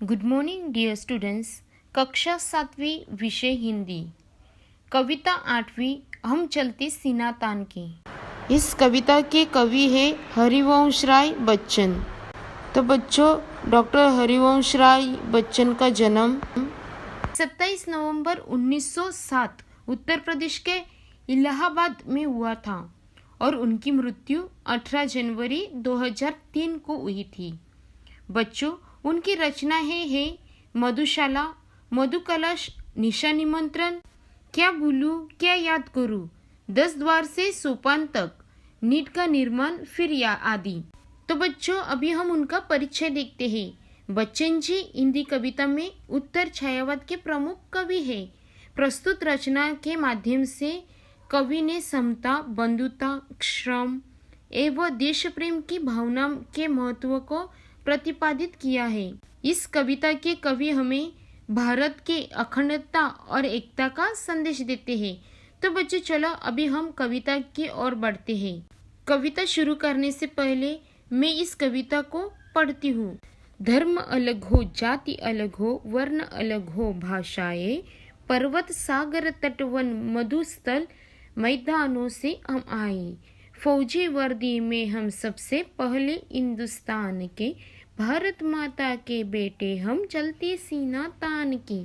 Good morning dear students. कक्षा 7वीं, विषय हिंदी। कविता 8वीं, हम चलते सीना तान के। इस कविता के कवि है हरिवंश राय बच्चन। तो बच्चों, डॉक्टर हरिवंश राय बच्चन का जन्म 27 नवंबर 1907 उत्तर प्रदेश के इलाहाबाद में हुआ था और उनकी मृत्यु 18 जनवरी 2003 को हुई थी। बच्चों, उनकी रचना है मधुशाला, मधुकलश, निशा निमंत्रण, क्या भूलूं क्या याद करूं, 10 द्वार से सोपान तक, नीट का निर्माण, फिर या आदि। तो बच्चों, अभी हम उनका परिचय देखते हैं। बच्चन जी हिंदी कविता में उत्तर छायावाद के प्रमुख कवि हैं। प्रस्तुत रचना के माध्यम से कवि ने समता, बंधुता, श्रम एवं देश प्रेम की भावना के महत्व को प्रतिपादित किया है। इस कविता के कवि हमें भारत के अखंडता और एकता का संदेश देते हैं। तो बच्चों, चलो अभी हम कविता की ओर बढ़ते हैं। कविता शुरू करने से पहले मैं इस कविता को पढ़ती हूँ। धर्म अलग हो, जाति अलग हो, वर्ण अलग हो, भाषाएं, पर्वत, सागर, तट, वन, मधुस्थल, मैदानों से हम आए। फौजी वर्दी में हम सबसे पहले हिंदुस्तान के, भारत माता के बेटे हम चलते सीना तान के।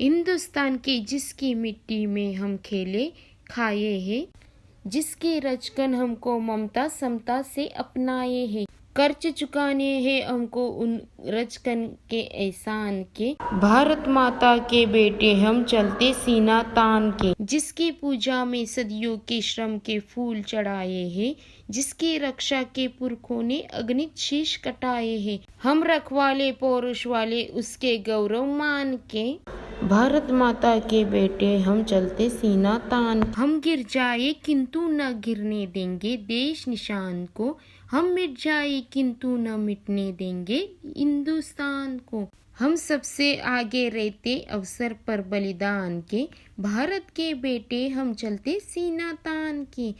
हिंदुस्तान के जिसकी मिट्टी में हम खेले खाए हैं, जिसके रचकन हमको ममता समता से अपनाए हैं। कर्ज चुकाने हैं हमको उन रचकन के एहसान के, भारत माता के बेटे हम चलते सीना तान के। जिसकी पूजा में सदियों के श्रम के फूल चढ़ाए हैं, जिसकी रक्षा के पुरखों ने अगणित शीश कटाए हैं। हम रखवाले पौरुष वाले उसके गौरव मान के, भारत माता के बेटे हम चलते सीना तान। हम गिर जाए किंतु न गिरने देंगे देश निशान को, हम मिट जाए किंतु न मिटने देंगे हिंदुस्तान को। हम सबसे आगे रहते अवसर पर बलिदान के, भारत के बेटे हम चलते सीना तान के।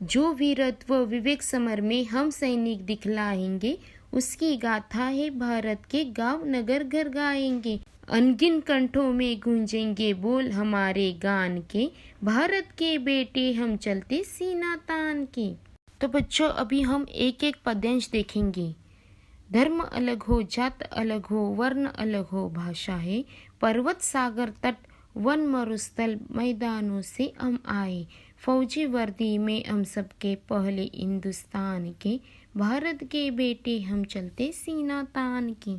जो वीरत्व विवेक समर में हम सैनिक दिखलाएंगे, उसकी गाथा है भारत के गांव नगर घर गाएंगे। अनगिन कंठों में गूंजेंगे बोल हमारे गान के, भारत के बेटे हम चलते सीना तान के। तो बच्चों, अभी हम एक एक पद्यांश देखेंगे। धर्म अलग हो, जात अलग हो, वर्ण अलग हो, भाषा है, पर्वत, सागर, तट, वन, मरुस्थल, मैदानों से हम आए। फौजी वर्दी में हम सबके पहले हिंदुस्तान के, भारत के बेटे हम चलते सीना तान के।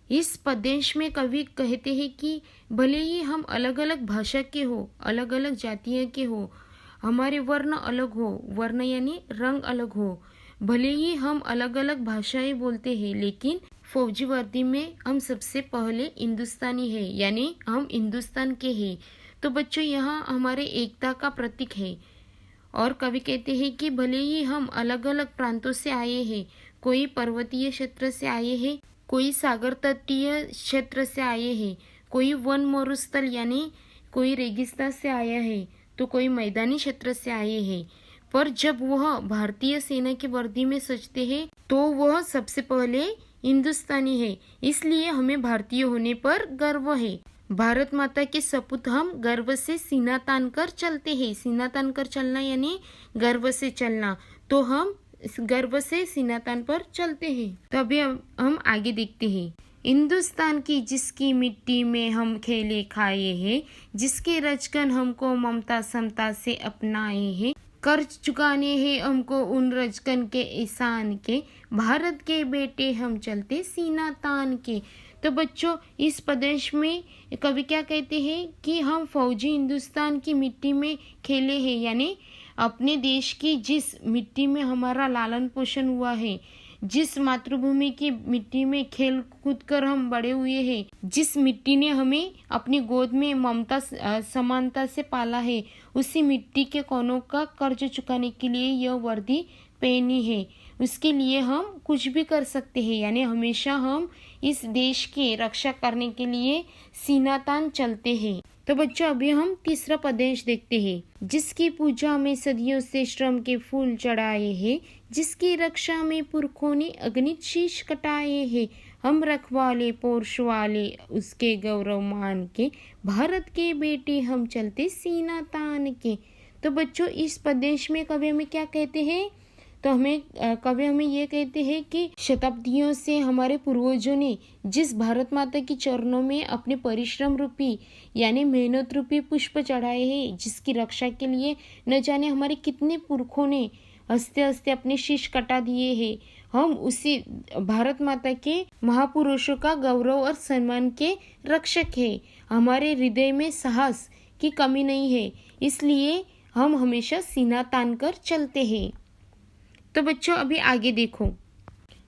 इस पद्यांश में कवि कहते हैं कि भले ही हम अलग अलग भाषा के हो, अलग अलग जातियों के हो, हमारे वर्ण अलग हो, वर्ण यानी रंग अलग हो, भले ही हम अलग अलग भाषाएं बोलते हैं, लेकिन फौजी वर्दी में हम सबसे पहले हिंदुस्तानी है, यानी हम हिंदुस्तान के हैं। तो बच्चों, यहाँ हमारे एकता का प्रतीक है। और कवि कहते हैं कि भले ही हम अलग अलग प्रांतों से आए हैं, कोई पर्वतीय क्षेत्र से आए हैं, कोई सागर तटीय क्षेत्र से आए हैं, कोई वन मरुस्थल यानी कोई रेगिस्तान से आया है, तो कोई मैदानी क्षेत्र से आए हैं, पर जब वह भारतीय सेना की वर्दी में सजते हैं तो वह सबसे पहले हिंदुस्तानी है। इसलिए हमें भारतीय होने पर गर्व है। भारत माता के सपूत हम गर्व से सीना तान कर चलते हैं। सीना तान कर चलना यानी गर्व से चलना, तो हम गर्व से सीना तान पर चलते हैं। तो अभी हम आगे देखते हैं। हिंदुस्तान की जिसकी मिट्टी में हम खेले खाए हैं, जिसके रचकन हमको ममता समता से अपनाए हैं। कर्ज चुकाने हैं हमको उन रचकन के एहसान के, भारत के बेटे हम चलते सीना तान के। तो बच्चों, इस पद्यांश में कवि क्या कहते हैं कि हम फौजी हिंदुस्तान की मिट्टी में खेले हैं, यानी अपने देश की जिस मिट्टी में हमारा लालन पोषण हुआ है, जिस मातृभूमि की मिट्टी में खेल कूद कर हम बड़े हुए हैं, जिस मिट्टी ने हमें अपनी गोद में ममता समानता से पाला है, उसी मिट्टी के कोनों का कर्ज चुकाने के लिए यह वर्दी पहनी है। उसके लिए हम कुछ भी कर सकते हैं, यानी हमेशा हम इस देश की रक्षा करने के लिए सीना तान चलते हैं। तो बच्चों, अभी हम तीसरा पद्यांश देखते हैं। जिसकी पूजा में सदियों से श्रम के फूल चढ़ाए हैं, जिसकी रक्षा में पुरखों ने अगणित शीश कटाए हैं। हम रखवाले पोर्श वाले उसके गौरव मान के, भारत के बेटे हम चलते सीना तान के। तो बच्चों इस पद्यांश में कवि हमें क्या कहते हैं, तो कवि हमें ये कहते हैं कि शताब्दियों से हमारे पूर्वजों ने जिस भारत माता के चरणों में अपने परिश्रम रूपी यानी मेहनत रूपी पुष्प चढ़ाए हैं, जिसकी रक्षा के लिए न जाने हमारे कितने पुरखों ने हंसते हंसते अपने शीश कटा दिए हैं, हम उसी भारत माता के महापुरुषों का गौरव और सम्मान के रक्षक हैं। हमारे हृदय में साहस की कमी नहीं है, इसलिए हम हमेशा सीना तान कर चलते हैं। तो बच्चों अभी आगे देखो,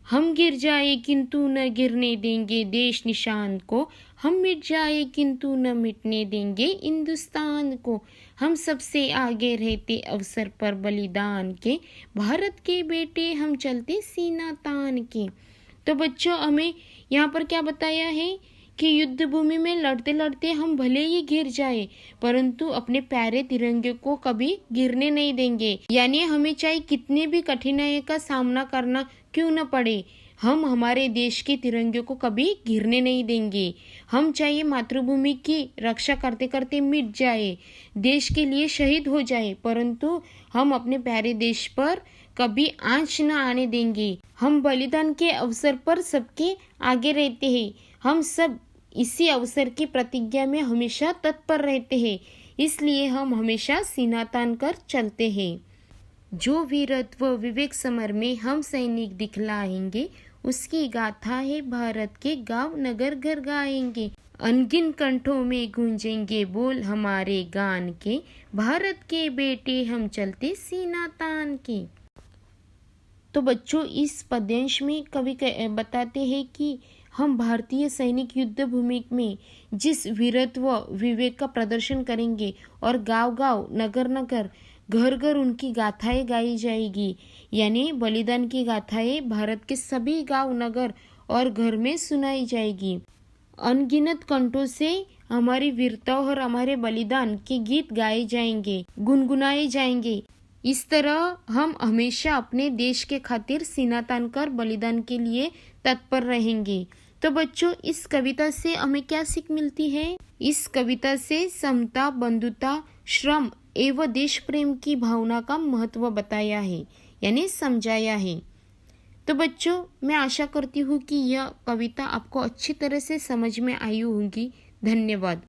हम गिर जाए किंतु न गिरने देंगे देश निशान को, हम मिट जाए किंतु न मिटने देंगे हिंदुस्तान को, हम सबसे आगे रहते अवसर पर बलिदान के, भारत के बेटे हम चलते सीना तान के। तो बच्चों हमें यहाँ पर क्या बताया है कि युद्ध भूमि में लड़ते लड़ते हम भले ही गिर जाए, परंतु अपने प्यारे तिरंगे को कभी गिरने नहीं देंगे। यानी हमें चाहे कितने भी कठिनाई का सामना करना क्यों न पड़े, हम हमारे देश के तिरंगे को कभी गिरने नहीं देंगे। हम चाहे मातृभूमि की रक्षा करते करते मिट जाए, देश के लिए शहीद हो जाए, परंतु हम अपने प्यारे देश पर कभी आंच न आने देंगे। हम बलिदान के अवसर पर सबके आगे रहते हैं, हम सब इसी अवसर की प्रतिज्ञा में हमेशा तत्पर रहते हैं, इसलिए हम हमेशा सीना तान कर चलते हैं। जो वीरत्व विवेक समर में हम सैनिक दिखलाएंगे, उसकी गाथा है भारत के गांव नगर घर गाएंगे, अनगिन कंठों में गूंजेंगे बोल हमारे गान के, भारत के बेटे हम चलते सीना तान के। तो बच्चों इस पद्यांश में कवि बताते हैं कि हम भारतीय सैनिक युद्ध भूमि में जिस वीरत्व विवेक का प्रदर्शन करेंगे और गांव गांव नगर नगर घर घर उनकी गाथाएं गाई जाएगी, यानी बलिदान की गाथाएं भारत के सभी गांव नगर और घर में सुनाई जाएगी। अनगिनत कंठों से हमारी वीरता और हमारे बलिदान के गीत गाए जाएंगे, गुनगुनाए जाएंगे। इस तरह हम हमेशा अपने देश के खातिर सीना तान कर बलिदान के लिए तत्पर रहेंगे। तो बच्चों इस कविता से हमें क्या सीख मिलती है? इस कविता से समता, बंधुता, श्रम एवं देश प्रेम की भावना का महत्व बताया है, यानी समझाया है। तो बच्चों मैं आशा करती हूँ कि यह कविता आपको अच्छी तरह से समझ में आई होगी। धन्यवाद।